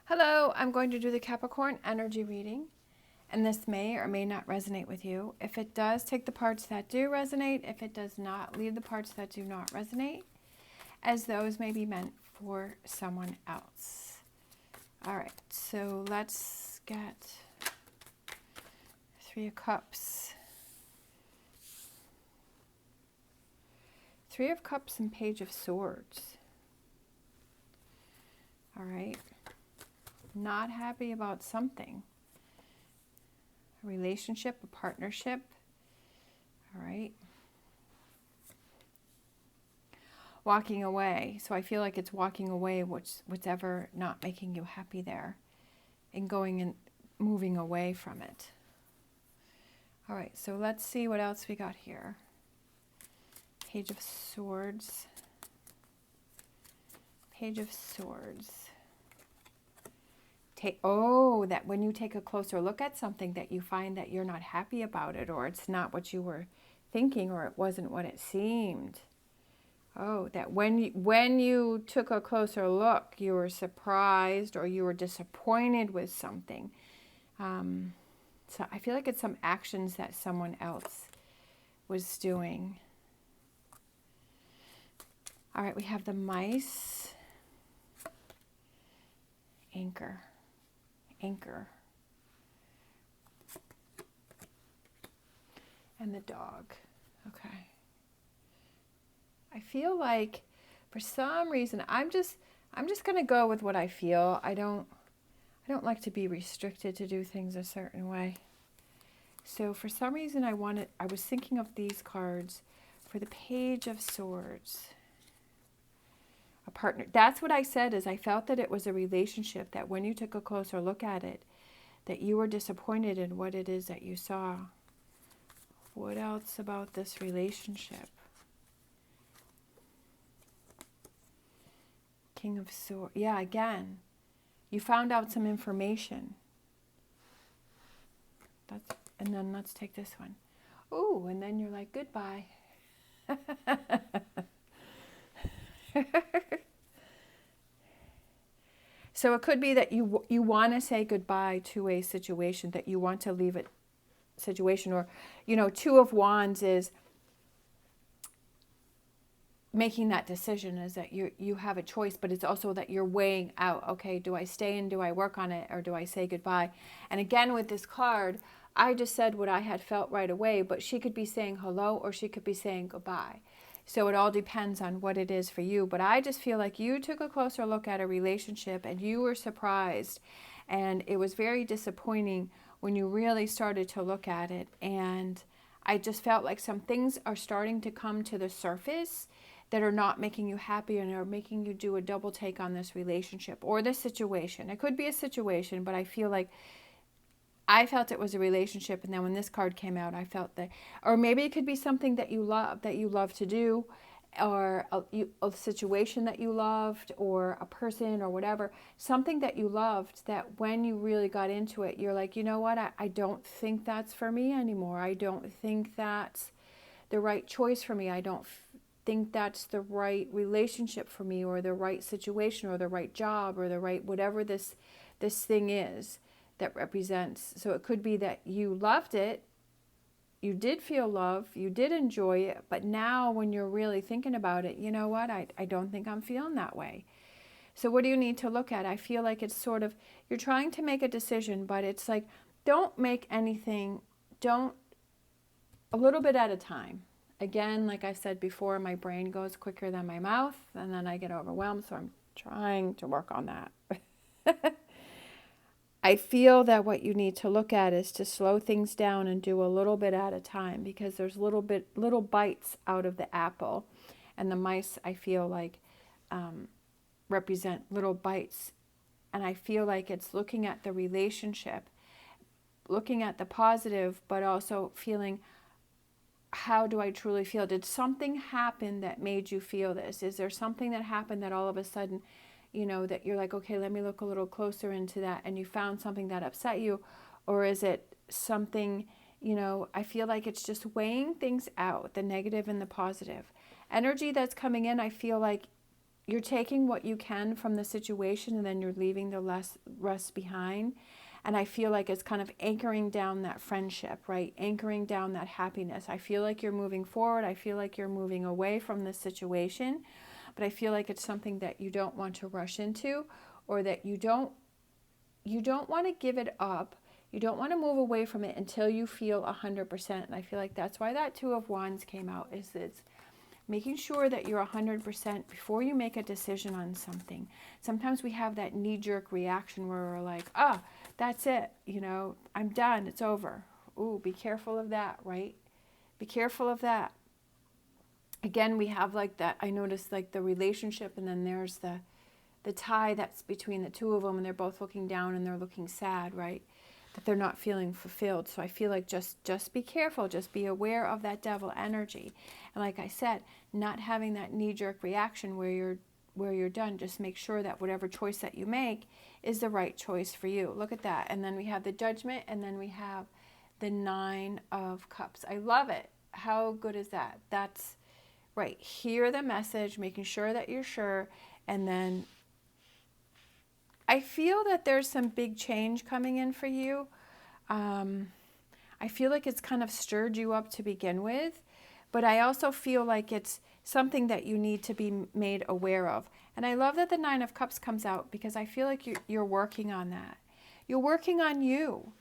Hello, I'm going to do the Capricorn energy reading, and this may or may not resonate with you. If it does, take the parts that do resonate. If it does not, leave the parts that do not resonate, as those may be meant for someone else. All right, so let's get Three of Cups. Three of Cups and Page of Swords. All right. Not happy about something. A relationship, a partnership. All right. Walking away. So I feel like it's walking away, whatever not making you happy there, and going and moving away from it. All right, so let's see what else we got here. Page of Swords. Page of Swords. That when you take a closer look at something that you find that you're not happy about it, or it's not what you were thinking, or it wasn't what it seemed. Oh, that when you took a closer look, you were surprised or you were disappointed with something. So I feel like it's some actions that someone else was doing. All right, we have the mice. Anchor. And the dog. Okay. I feel like for some reason I'm just going to go with what I feel. I don't like to be restricted to do things a certain way. So for some reason I was thinking of these cards for the Page of Swords. A partner. That's what I said, is I felt that it was a relationship that when you took a closer look at it, that you were disappointed in what it is that you saw. What else about this relationship? King of Swords. Yeah, again, you found out some information. And then let's take this one. Ooh, and then you're like, goodbye. So it could be that you want to say goodbye to a situation, that you want to leave a situation, or, Two of Wands is making that decision, is that you have a choice, but it's also that you're weighing out, okay, do I stay and do I work on it, or do I say goodbye? And again, with this card, I just said what I had felt right away, but she could be saying hello or she could be saying goodbye. So it all depends on what it is for you. But I just feel like you took a closer look at a relationship and you were surprised. And it was very disappointing when you really started to look at it. And I just felt like some things are starting to come to the surface that are not making you happy and are making you do a double take on this relationship or this situation. It could be a situation, but I felt it was a relationship, and then when this card came out, I felt that, or maybe it could be something that you love to do, or a situation that you loved, or a person, or whatever, something that you loved, that when you really got into it, you're like, you know what, I don't think that's for me anymore. I don't think that's the right choice for me. I don't think that's the right relationship for me, or the right situation, or the right job, or the right whatever this thing is that represents. So it could be that you loved it, you did feel love, you did enjoy it, but now when you're really thinking about it, you know what, I don't think I'm feeling that way. So what do you need to look at? I feel like it's sort of, you're trying to make a decision, but it's like, don't make anything, a little bit at a time. Again, like I said before, my brain goes quicker than my mouth, and then I get overwhelmed, so I'm trying to work on that. I feel that what you need to look at is to slow things down and do a little bit at a time, because there's little bites out of the apple, and the mice, I feel like, represent little bites. And I feel like it's looking at the relationship, looking at the positive, but also feeling, how do I truly feel? Did something happen that made you feel this? Is there something that happened that all of a sudden, that you're like, okay, let me look a little closer into that, and you found something that upset you? Or is it something, I feel like it's just weighing things out, the negative and the positive. Energy that's coming in, I feel like you're taking what you can from the situation and then you're leaving the rest behind. And I feel like it's kind of anchoring down that friendship, right? Anchoring down that happiness. I feel like you're moving forward. I feel like you're moving away from this situation. But I feel like it's something that you don't want to rush into, or that you don't want to give it up. You don't want to move away from it until you feel 100%. And I feel like that's why that Two of Wands came out, is it's making sure that you're 100% before you make a decision on something. Sometimes we have that knee-jerk reaction where we're like, oh, that's it, you know, I'm done, it's over. Ooh, be careful of that, right? Be careful of that. Again, we have like that, I noticed like the relationship, and then there's the tie that's between the two of them, and they're both looking down and they're looking sad, right? That they're not feeling fulfilled. So I feel like just be careful, just be aware of that devil energy. And like I said, not having that knee-jerk reaction where you're done. Just make sure that whatever choice that you make is the right choice for you. Look at that. And then we have the Judgment, and then we have the Nine of Cups. I love it. How good is that? That's right. Hear the message, making sure that you're sure, and then I feel that there's some big change coming in for you. I feel like it's kind of stirred you up to begin with, but I also feel like it's something that you need to be made aware of. And I love that the Nine of Cups comes out, because I feel like you're working on that. You're working on you.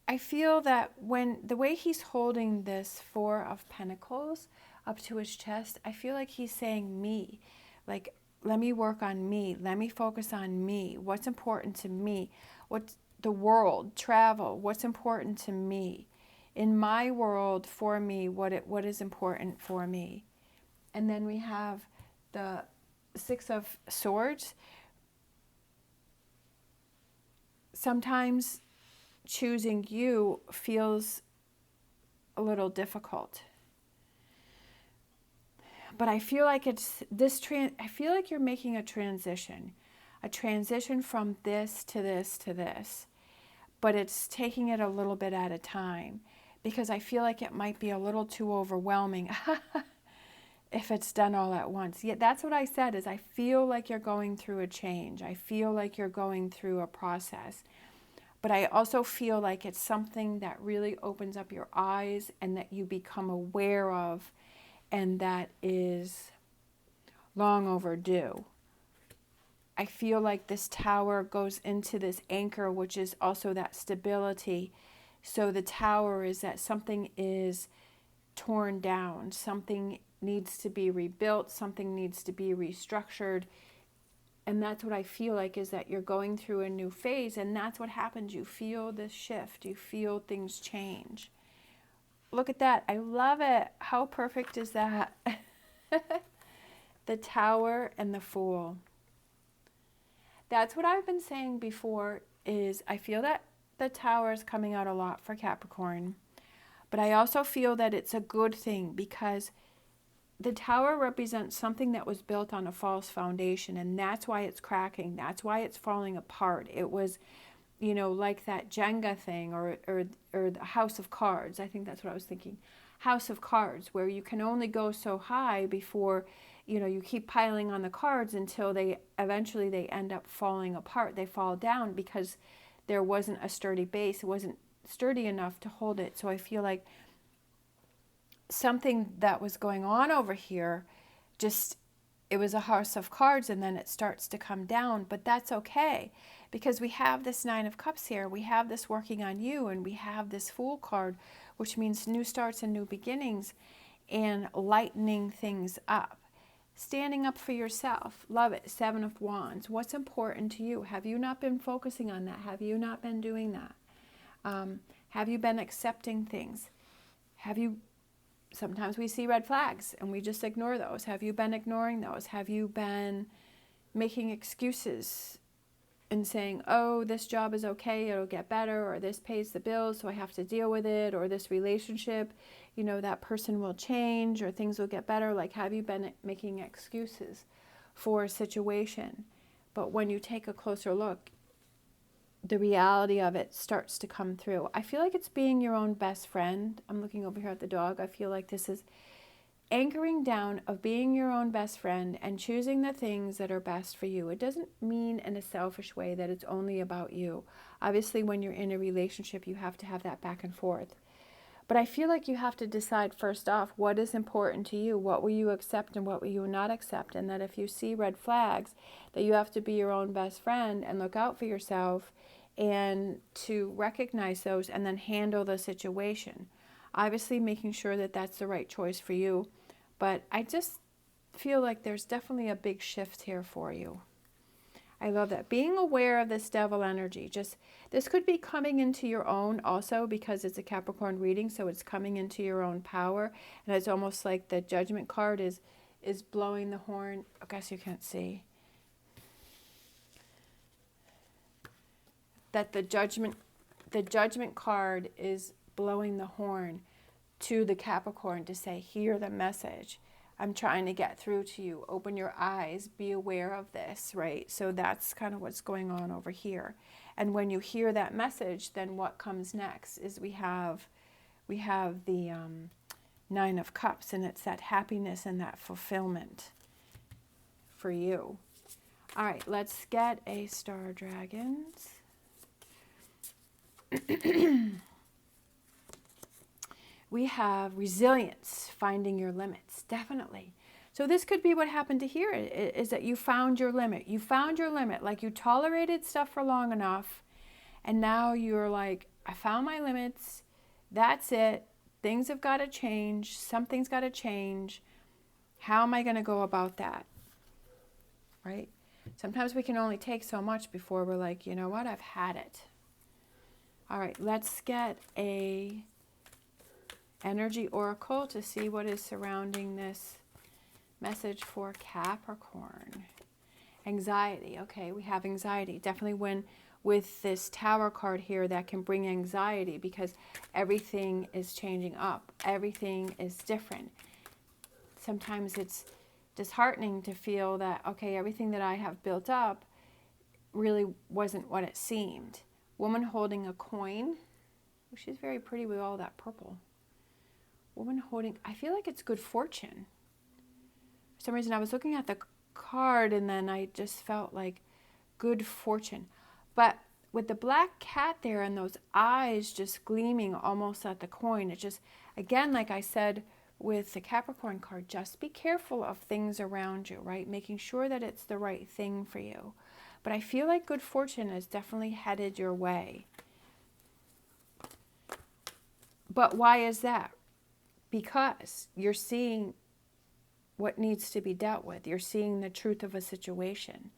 I feel that when the way he's holding this Four of Pentacles up to his chest, I feel like he's saying me, like, let me work on me. Let me focus on me. What's important to me? What's the world, travel, what's important to me? In my world, for me, what is important for me? And then we have the Six of Swords. Sometimes choosing you feels a little difficult. But I feel like it's this I feel like you're making a transition from this to this to this. But it's taking it a little bit at a time, because I feel like it might be a little too overwhelming if it's done all at once. Yeah, that's what I said, is I feel like you're going through a change. I feel like you're going through a process. But I also feel like it's something that really opens up your eyes and that you become aware of, and that is long overdue. I feel like this Tower goes into this anchor, which is also that stability. So the Tower is that something is torn down, something needs to be rebuilt, something needs to be restructured. And that's what I feel like, is that you're going through a new phase, and that's what happens. You feel this shift, you feel things change. Look at that. I love it. How perfect is that? The Tower and the Fool. That's what I've been saying before, is I feel that the Tower is coming out a lot for Capricorn. But I also feel that it's a good thing, because the Tower represents something that was built on a false foundation, and that's why it's cracking. That's why it's falling apart. It was, you know, like that Jenga thing, or the House of Cards. I think that's what I was thinking. House of Cards, where you can only go so high before, you know, you keep piling on the cards until eventually they end up falling apart. They fall down because there wasn't a sturdy base. It wasn't sturdy enough to hold it. So I feel like something that was going on over here, it was a House of Cards, and then it starts to come down. But that's okay, because we have this Nine of Cups here. We have this working on you, and we have this Fool card, which means new starts and new beginnings, and lightening things up. Standing up for yourself. Love it. Seven of Wands. What's important to you? Have you not been focusing on that? Have you not been doing that? Have you been accepting things? Sometimes we see red flags and we just ignore those. Have you been ignoring those? Have you been making excuses and saying, oh, this job is okay, it'll get better, or this pays the bills, so I have to deal with it, or this relationship, you know, that person will change, or things will get better? Like, have you been making excuses for a situation? But when you take a closer look, the reality of it starts to come through. I feel like it's being your own best friend. I'm looking over here at the dog. I feel like this is anchoring down of being your own best friend and choosing the things that are best for you. It doesn't mean in a selfish way that it's only about you. Obviously, when you're in a relationship, you have to have that back and forth. But I feel like you have to decide first off what is important to you, what will you accept and what will you not accept, and that if you see red flags, that you have to be your own best friend and look out for yourself and to recognize those and then handle the situation. Obviously, making sure that that's the right choice for you. But I just feel like there's definitely a big shift here for you. I love that. Being aware of this devil energy. This could be coming into your own also because it's a Capricorn reading, so it's coming into your own power. And it's almost like the judgment card is blowing the horn. I guess you can't see. That the judgment card is blowing the horn to the Capricorn to say, hear the message. I'm trying to get through to you. Open your eyes. Be aware of this, right? So that's kind of what's going on over here. And when you hear that message, then what comes next is we have the Nine of Cups, and it's that happiness and that fulfillment for you. All right, let's get a Star Dragons. We have resilience, finding your limits, definitely. So this could be what happened to here, is that you found your limit. You found your limit, like you tolerated stuff for long enough, and now you're like, I found my limits, that's it, things have got to change, something's got to change. How am I going to go about that, right? Sometimes we can only take so much before we're like, you know what, I've had it. All right, let's get a energy oracle to see what is surrounding this message for Capricorn. Anxiety. Okay, we have anxiety. Definitely when with this Tower card here, that can bring anxiety because everything is changing up. Everything is different. Sometimes it's disheartening to feel that, okay, everything that I have built up really wasn't what it seemed. Woman holding a coin. Oh, she's very pretty with all that purple. Woman holding, I feel like it's good fortune. For some reason, I was looking at the card and then I just felt like good fortune. But with the black cat there and those eyes just gleaming almost at the coin, it just, again, like I said with the Capricorn card, just be careful of things around you, right? Making sure that it's the right thing for you. But I feel like good fortune is definitely headed your way. But why is that? Because you're seeing what needs to be dealt with. You're seeing the truth of a situation.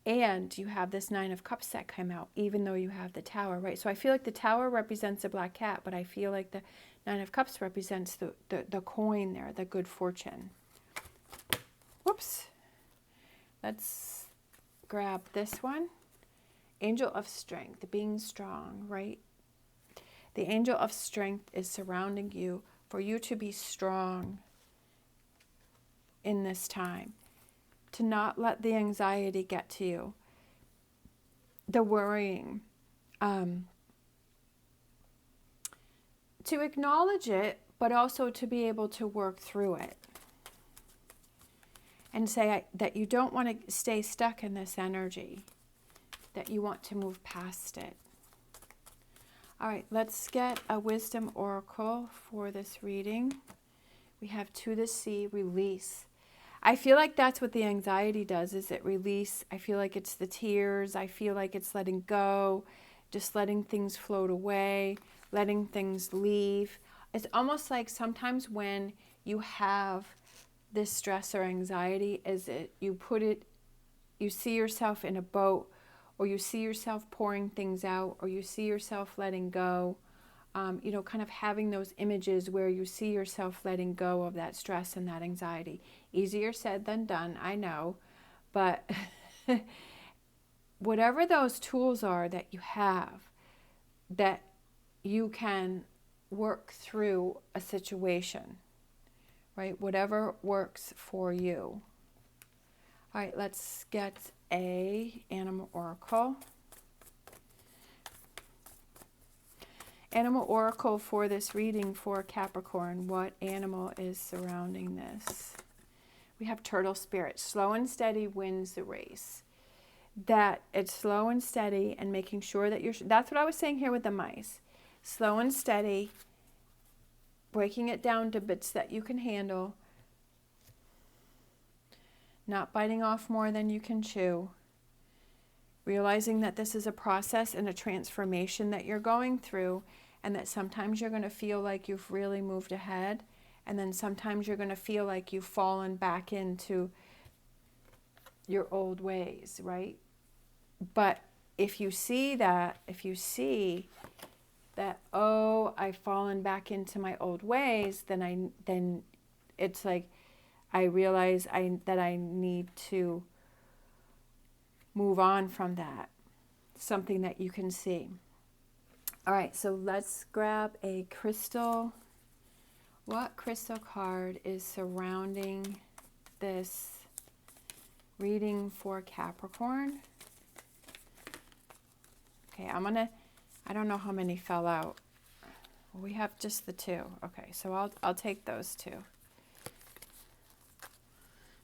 And you have this Nine of Cups that come out, even though you have the Tower, right? So I feel like the Tower represents a black cat, but I feel like the Nine of Cups represents the coin there, the good fortune. Whoops. Let's grab this one. Angel of Strength, being strong, right? The angel of strength is surrounding you for you to be strong in this time, to not let the anxiety get to you, the worrying, to acknowledge it, but also to be able to work through it and say that you don't want to stay stuck in this energy, that you want to move past it. All right, let's get a wisdom oracle for this reading. We have To the Sea, release. I feel like that's what the anxiety does, is it release. I feel like it's the tears. I feel like it's letting go, just letting things float away, letting things leave. It's almost like sometimes when you have this stress or anxiety, you see yourself in a boat, or you see yourself pouring things out, or you see yourself letting go, kind of having those images where you see yourself letting go of that stress and that anxiety. Easier said than done, I know, but whatever those tools are that you have, that you can work through a situation, right? Whatever works for you. All right, let's get a animal oracle. Animal oracle for this reading for Capricorn. What animal is surrounding this? We have turtle spirit. Slow and steady wins the race. That it's slow and steady and making sure that you're... That's what I was saying here with the mice. Slow and steady, breaking it down to bits that you can handle, not biting off more than you can chew, realizing that this is a process and a transformation that you're going through, and that sometimes you're going to feel like you've really moved ahead, and then sometimes you're going to feel like you've fallen back into your old ways, right? But if you see that, oh, I've fallen back into my old ways, then it's like I realize that I need to move on from that. Something that you can see. All right, so let's grab a crystal. What crystal card is surrounding this reading for Capricorn? Okay, I don't know how many fell out. We have just the two. Okay, so I'll take those two.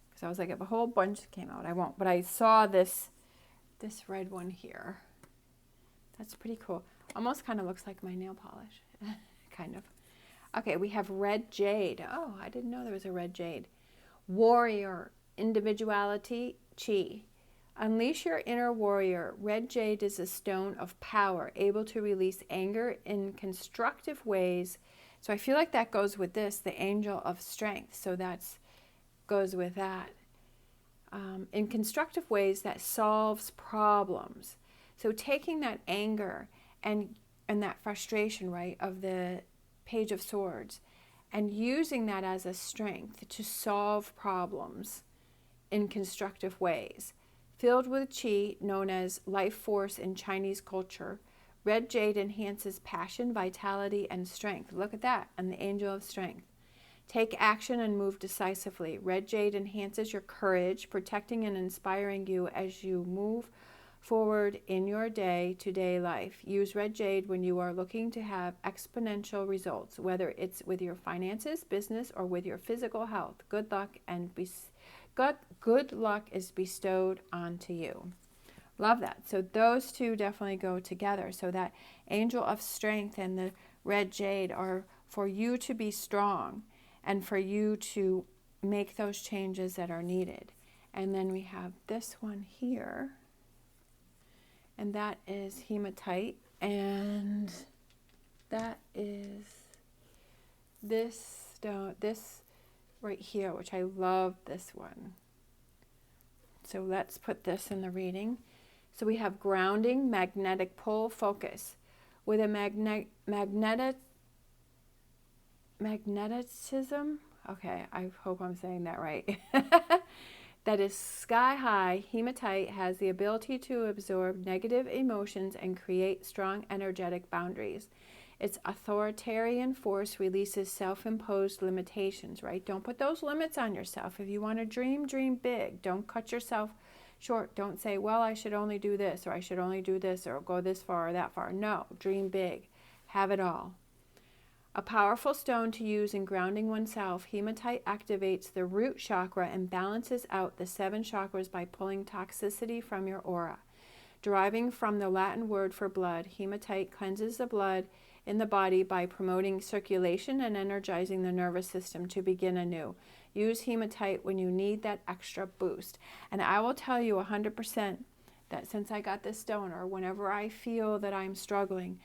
Because I was like, if a whole bunch came out, I won't. But I saw this red one here. That's pretty cool. Almost kind of looks like my nail polish. Kind of. Okay, we have red jade. Oh, I didn't know there was a red jade. Warrior, individuality, chi. Unleash your inner warrior. Red jade is a stone of power, able to release anger in constructive ways. So I feel like that goes with this, the angel of strength. So that's goes with that. In constructive ways that solves problems. So taking that anger and that frustration, right, of the Page of Swords, and using that as a strength to solve problems in constructive ways. Filled with qi, known as life force in Chinese culture, red jade enhances passion, vitality, and strength. Look at that, and the angel of strength. Take action and move decisively. Red jade enhances your courage, protecting and inspiring you as you move forward in your day-to-day life. Use red jade when you are looking to have exponential results, whether it's with your finances, business, or with your physical health. Good luck is bestowed onto you. Love that. So those two definitely go together. So that angel of strength and the red jade are for you to be strong and for you to make those changes that are needed. And then we have this one here, and that is hematite, and that is this stone, this right here, which I love this one. So let's put this in the reading. So we have grounding, magnetic pull, focus. With a magnetism, okay, I hope I'm saying that right, that is sky high, hematite has the ability to absorb negative emotions and create strong energetic boundaries. Its authoritarian force releases self-imposed limitations, right? Don't put those limits on yourself. If you want to dream, dream big. Don't cut yourself short. Don't say, well, I should only do this, or I should only do this, or go this far or that far. No, dream big. Have it all. A powerful stone to use in grounding oneself, hematite activates the root chakra and balances out the 7 chakras by pulling toxicity from your aura. Deriving from the Latin word for blood, hematite cleanses the blood in the body by promoting circulation and energizing the nervous system to begin anew. Use hematite when you need that extra boost. And I will tell you 100% that since I got this stone, or whenever I feel that I'm struggling,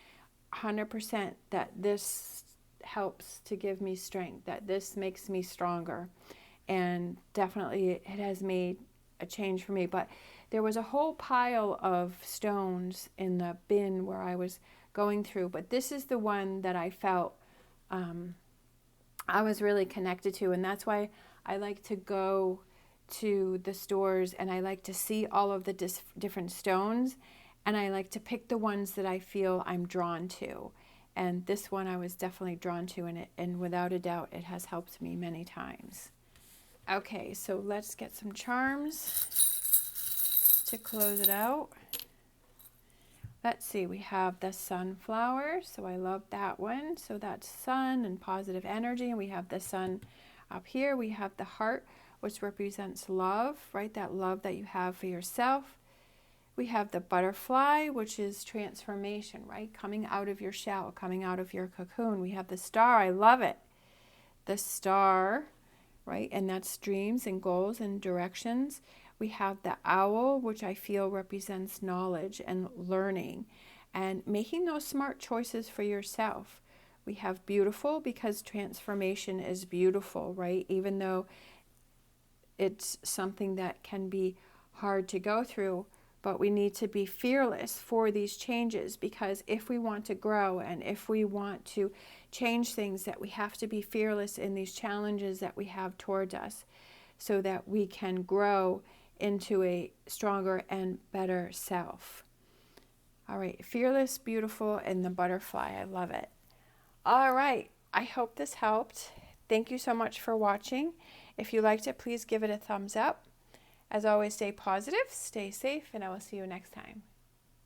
100% that this helps to give me strength, that this makes me stronger. And definitely it has made a change for me. But there was a whole pile of stones in the bin where I was going through, but this is the one that I felt I was really connected to, and that's why I like to go to the stores and I like to see all of the different stones, and I like to pick the ones that I feel I'm drawn to. And this one I was definitely drawn to, and without a doubt it has helped me many times. Okay, so let's get some charms to close it out. Let's see, we have the sunflower, so I love that one. So that's sun and positive energy, and we have the sun up here. We have the heart, which represents love, right? That love that you have for yourself. We have the butterfly, which is transformation, right? Coming out of your shell, coming out of your cocoon. We have the star, I love it. The star, right? And that's dreams and goals and directions. We have the owl, which I feel represents knowledge and learning and making those smart choices for yourself. We have beautiful, because transformation is beautiful, right? Even though it's something that can be hard to go through, but we need to be fearless for these changes, because if we want to grow and if we want to change things, that we have to be fearless in these challenges that we have towards us, so that we can grow into a stronger and better self. All right, fearless, beautiful, and the butterfly. I love it. All right, I hope this helped. Thank you so much for watching. If you liked it, please give it a thumbs up. As always, stay positive, stay safe, and I will see you next time.